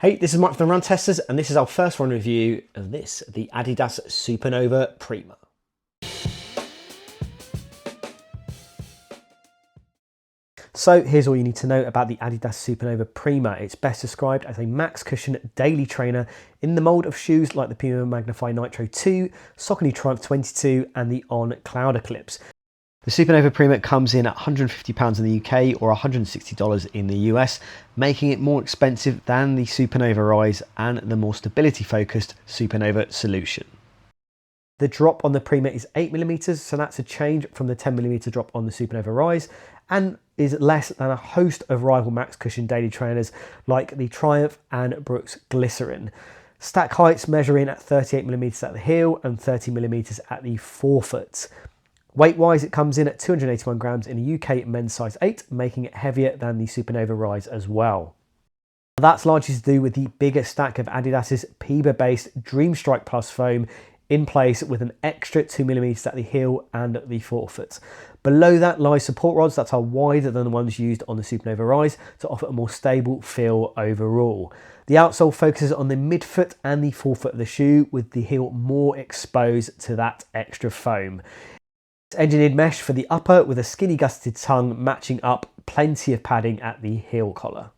Hey, this is Mike from the Run Testers, and this is our first run review of the Adidas Supernova Prima. So here's all you need to know about the Adidas Supernova Prima. It's best described as a max cushion daily trainer in the mould of shoes like the Puma Magnify Nitro 2, Saucony Triumph 22 and the On Cloud Eclipse. The Supernova Prima comes in at £150 in the UK or $160 in the US, making it more expensive than the Supernova Rise and the more stability-focused Supernova Solution. The drop on the Prima is 8mm, so that's a change from the 10mm drop on the Supernova Rise, and is less than a host of rival max cushion daily trainers like the Triumph and Brooks Glycerin. Stack heights measuring at 38mm at the heel and 30mm at the forefoot. Weight-wise, it comes in at 281 grams in the UK men's size 8, making it heavier than the Supernova Rise as well. That's largely to do with the bigger stack of Adidas's PIBA-based DreamStrike Plus foam in place with an extra 2mm at the heel and the forefoot. Below that lies support rods that are wider than the ones used on the Supernova Rise to offer a more stable feel overall. The outsole focuses on the midfoot and the forefoot of the shoe, with the heel more exposed to that extra foam. It's engineered mesh for the upper with a skinny gusseted tongue matching up, plenty of padding at the heel collar.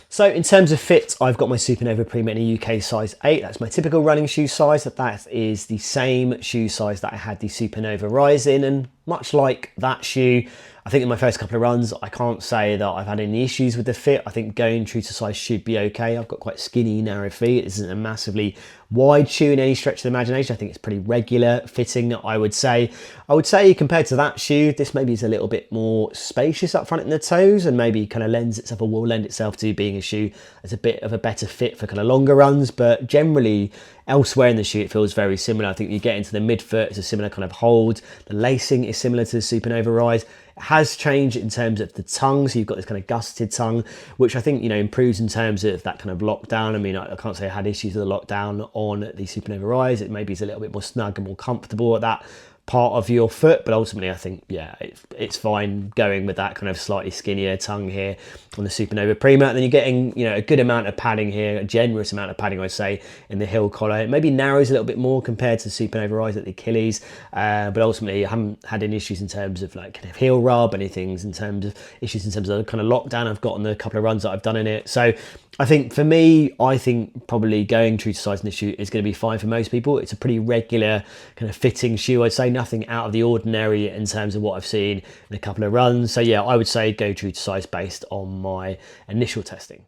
So in terms of fit, I've got my Supernova Prima in a UK size 8. That's my typical running shoe size. That is the same shoe size that I had the Supernova Rise in, and much like that shoe, I think in my first couple of runs, I can't say that I've had any issues with the fit. I think going true to size should be okay. I've got quite skinny, narrow feet. This isn't a massively wide shoe in any stretch of the imagination. I think it's pretty regular fitting, I would say. I would say compared to that shoe, this maybe is a little bit more spacious up front in the toes and maybe kind of lends itself or will lend itself to being a shoe that's a bit of a better fit for kind of longer runs. But generally, elsewhere in the shoe, it feels very similar. I think you get into the midfoot, it's a similar kind of hold. The lacing is similar to the Supernova Rise. It has changed in terms of the tongue, so you've got this kind of gusseted tongue, which I think, you know, improves in terms of that kind of lockdown. I mean, I can't say I had issues with the lockdown on the Supernova Rise. It maybe is a little bit more snug and more comfortable at that part of your foot, but ultimately I think, yeah, it's fine going with that kind of slightly skinnier tongue here on the Supernova Prima. And then you're getting, you know, a good amount of padding here, a generous amount of padding, I'd say, in the heel collar. It maybe narrows a little bit more compared to the Supernova Rise at the Achilles, but ultimately I haven't had any issues in terms of like kind of heel rub, anything in terms of issues in terms of the kind of lockdown I've got on the couple of runs that I've done in it. So I think for me, I think probably going true to size in this shoe is going to be fine for most people. It's a pretty regular kind of fitting shoe. I'd say nothing out of the ordinary in terms of what I've seen in a couple of runs. So yeah, I would say go true to size based on my initial testing.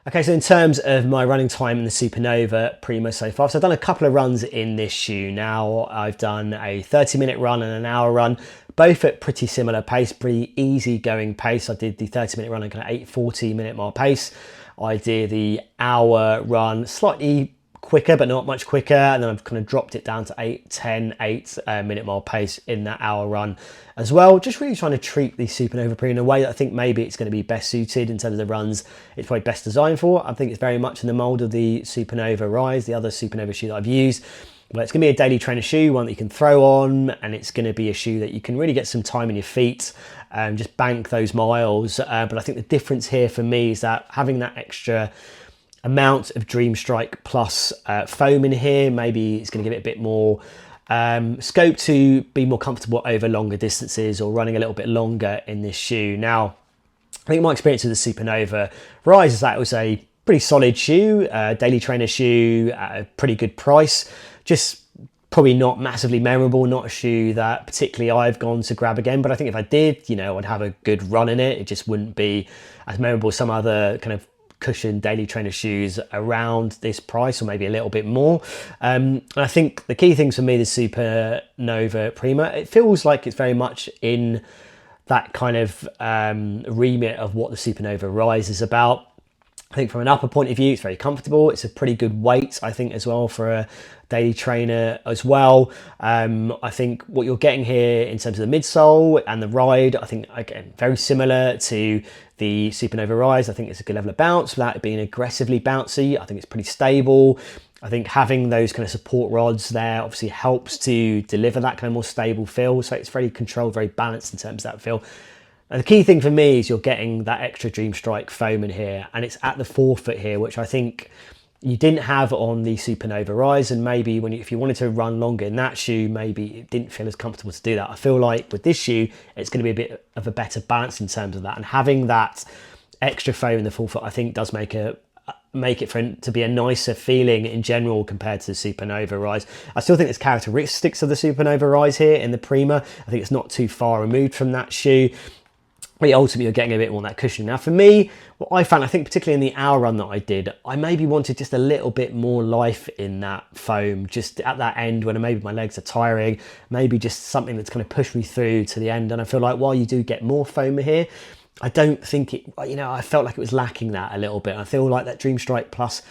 Okay, so in terms of my running time in the Supernova Prima so far, so I've done a couple of runs in this shoe now. I've done a 30-minute run and an hour run, both at pretty similar pace, pretty easy going pace. I did the 30-minute run at kind of 8:40 minute mile pace. I did the hour run slightly quicker, but not much quicker, and then I've kind of dropped it down to 8 minute mile pace in that hour run as well. Just really trying to treat the Supernova Prima in a way that I think maybe it's going to be best suited in terms of the runs it's probably best designed for. I think it's very much in the mold of the Supernova Rise, the other Supernova shoe that I've used. Well, it's going to be a daily trainer shoe, one that you can throw on, and it's going to be a shoe that you can really get some time in your feet and just bank those miles. But I think the difference here for me is that having that extra amount of DreamStrike Plus foam in here, maybe it's going to give it a bit more scope to be more comfortable over longer distances or running a little bit longer in this shoe. Now, I think my experience with the Supernova Rise is that it was a pretty solid shoe, daily trainer shoe at a pretty good price, just probably not massively memorable, not a shoe that particularly I've gone to grab again, but I think if I did, you know, I'd have a good run in it. It just wouldn't be as memorable as some other kind of cushion daily trainer shoes around this price, or maybe a little bit more. And I think the key things for me, the Supernova Prima, it feels like it's very much in that kind of remit of what the Supernova Rise is about. I think from an upper point of view, it's very comfortable. It's a pretty good weight, I think, as well for a daily trainer as well. I think what you're getting here in terms of the midsole and the ride, I think, again, very similar to the Supernova Rise. I think it's a good level of bounce without it being aggressively bouncy. I think it's pretty stable. I think having those kind of support rods there obviously helps to deliver that kind of more stable feel. So it's very controlled, very balanced in terms of that feel. And the key thing for me is you're getting that extra DreamStrike foam in here, and it's at the forefoot here, which I think you didn't have on the Supernova Rise. And maybe if you wanted to run longer in that shoe, maybe it didn't feel as comfortable to do that. I feel like with this shoe, it's going to be a bit of a better balance in terms of that. And having that extra foam in the forefoot, I think does make it to be a nicer feeling in general compared to the Supernova Rise. I still think there's characteristics of the Supernova Rise here in the Prima. I think it's not too far removed from that shoe. But ultimately, you're getting a bit more on that cushioning. Now, for me, what I found, I think particularly in the hour run that I did, I maybe wanted just a little bit more life in that foam, just at that end when maybe my legs are tiring, maybe just something that's going to push me through to the end. And I feel like while you do get more foam here, I don't think it, I felt like it was lacking that a little bit. I feel like that DreamStrike Plus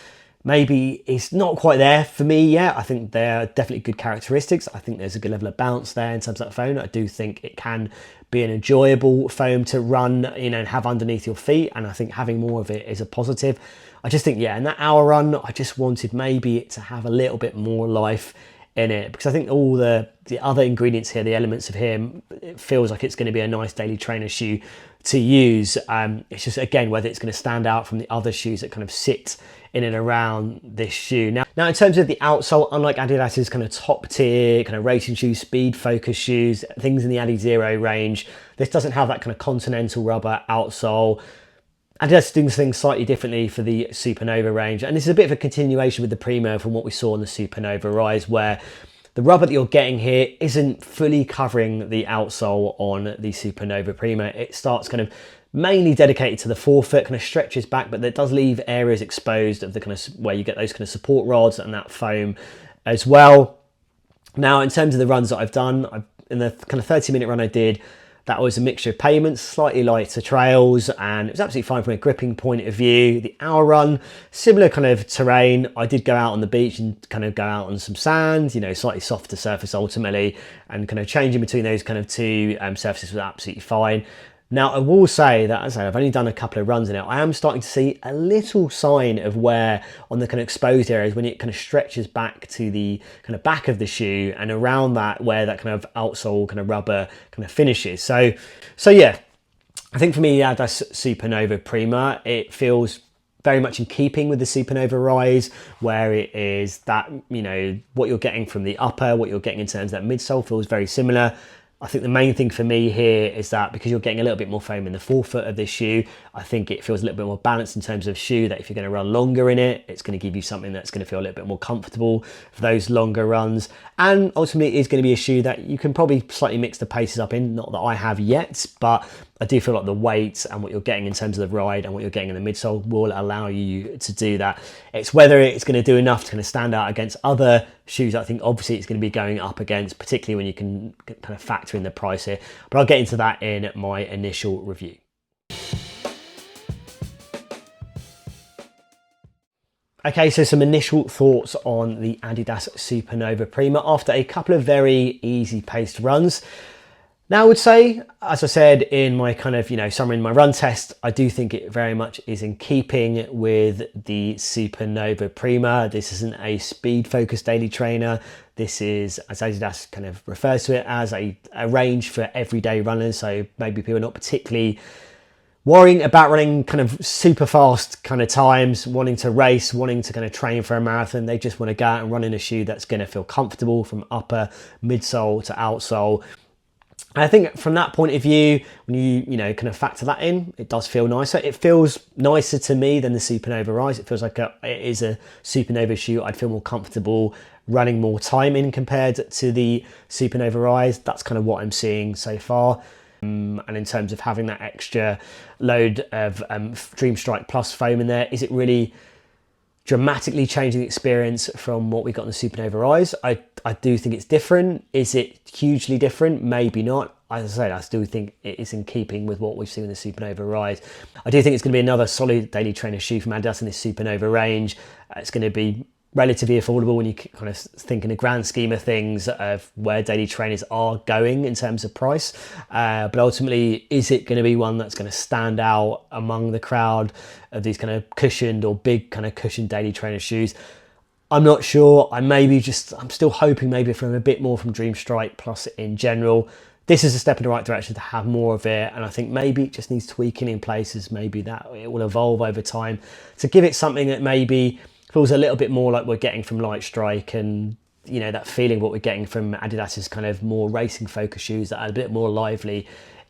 maybe it's not quite there for me yet. I think they're definitely good characteristics. I think there's a good level of bounce there in terms of that foam. I do think it can be an enjoyable foam to run, and have underneath your feet. And I think having more of it is a positive. I just think, in that hour run, I just wanted maybe it to have a little bit more life in it, because I think all the other ingredients here, the elements of here, it feels like it's going to be a nice daily trainer shoe to use. It's just, again, whether it's going to stand out from the other shoes that kind of sit in and around this shoe. Now in terms of the outsole, unlike Adidas's kind of top tier kind of racing shoes, speed focused shoes, things in the Adi Zero range, this doesn't have that kind of continental rubber outsole. Adidas doing things slightly differently for the Supernova range, and this is a bit of a continuation with the Prima from what we saw in the Supernova Rise, where the rubber that you're getting here isn't fully covering the outsole on the Supernova Prima. It starts kind of mainly dedicated to the forefoot, kind of stretches back, but that does leave areas exposed of the kind of where you get those kind of support rods and that foam as well. Now, in terms of the runs that I've done, in the kind of 30-minute run I did, that was a mixture of pavements, slightly lighter trails, and it was absolutely fine from a gripping point of view. The hour run, similar kind of terrain. I did go out on the beach and kind of go out on some sand, slightly softer surface ultimately, and kind of changing between those kind of two surfaces was absolutely fine. Now, I will say that, as I say, I've only done a couple of runs in it. I am starting to see a little sign of wear on the kind of exposed areas when it kind of stretches back to the kind of back of the shoe and around that where that kind of outsole kind of rubber kind of finishes. So yeah, I think for me, Adidas Supernova Prima, it feels very much in keeping with the Supernova Rise, where it is that, what you're getting from the upper, what you're getting in terms of that midsole feels very similar. I think the main thing for me here is that because you're getting a little bit more foam in the forefoot of this shoe, I think it feels a little bit more balanced in terms of shoe, that if you're going to run longer in it, it's going to give you something that's going to feel a little bit more comfortable for those longer runs. And ultimately, it is going to be a shoe that you can probably slightly mix the paces up in. Not that I have yet, but I do feel like the weight and what you're getting in terms of the ride and what you're getting in the midsole will allow you to do that. It's whether it's going to do enough to kind of stand out against other shoes. I think obviously it's going to be going up against, particularly when you can kind of factor in the price here, but I'll get into that in my initial review. Okay, so some initial thoughts on the Adidas Supernova Prima after a couple of very easy paced runs. Now, I would say, as I said in my kind of, summary in my run test, I do think it very much is in keeping with the Supernova Prima. This isn't a speed-focused daily trainer. This is, as Adidas kind of refers to it, as a range for everyday runners. So maybe people are not particularly worrying about running kind of super fast kind of times, wanting to race, wanting to kind of train for a marathon. They just want to go out and run in a shoe that's going to feel comfortable from upper, midsole to outsole. And I think from that point of view, when you kind of factor that in, it does feel nicer. It feels nicer to me than the Supernova Rise. It feels like it is a Supernova shoe I'd feel more comfortable running more time in compared to the Supernova Rise. That's kind of what I'm seeing so far. And in terms of having that extra load of DreamStrike Plus foam in there, is it really dramatically changing the experience from what we got in the Supernova Rise? I do think it's different. Is it hugely different? Maybe not. As I said, I still think it is in keeping with what we've seen in the Supernova Rise. I do think it's going to be another solid daily trainer shoe from Adidas in this Supernova range. It's going to be relatively affordable when you kind of think in the grand scheme of things of where daily trainers are going in terms of price. But ultimately, is it going to be one that's going to stand out among the crowd of these kind of cushioned or big kind of cushioned daily trainer shoes? I'm not sure. I'm still hoping maybe for a bit more from DreamStrike Plus in general. This is a step in the right direction to have more of it, and I think maybe it just needs tweaking in places, maybe that it will evolve over time to give it something that maybe feels a little bit more like we're getting from Lightstrike, and you know, that feeling what we're getting from Adidas's kind of more racing focused shoes that are a bit more lively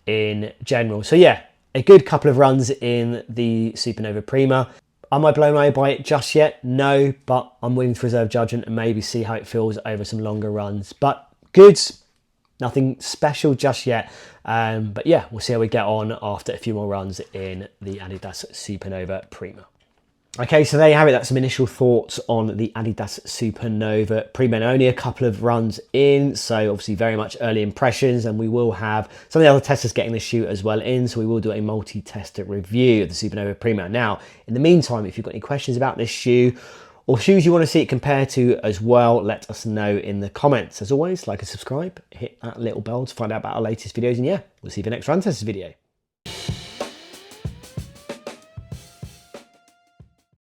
in general. So yeah, a good couple of runs in the Supernova Prima. Am I blown away by it just yet? No, but I'm willing to reserve judgment and maybe see how it feels over some longer runs. But good. Nothing special just yet, but yeah, we'll see how we get on after a few more runs in the Adidas Supernova Prima. Okay, so there you have it. That's some initial thoughts on the Adidas Supernova Prima. And only a couple of runs in, so obviously very much early impressions, and we will have some of the other testers getting the shoe as well in, so we will do a multi-tester review of the Supernova Prima. Now, in the meantime, if you've got any questions about this shoe, or shoes you want to see it compared to as well, let us know in the comments. As always, like and subscribe, hit that little bell to find out about our latest videos, and yeah, we'll see you for the next Run Testers video.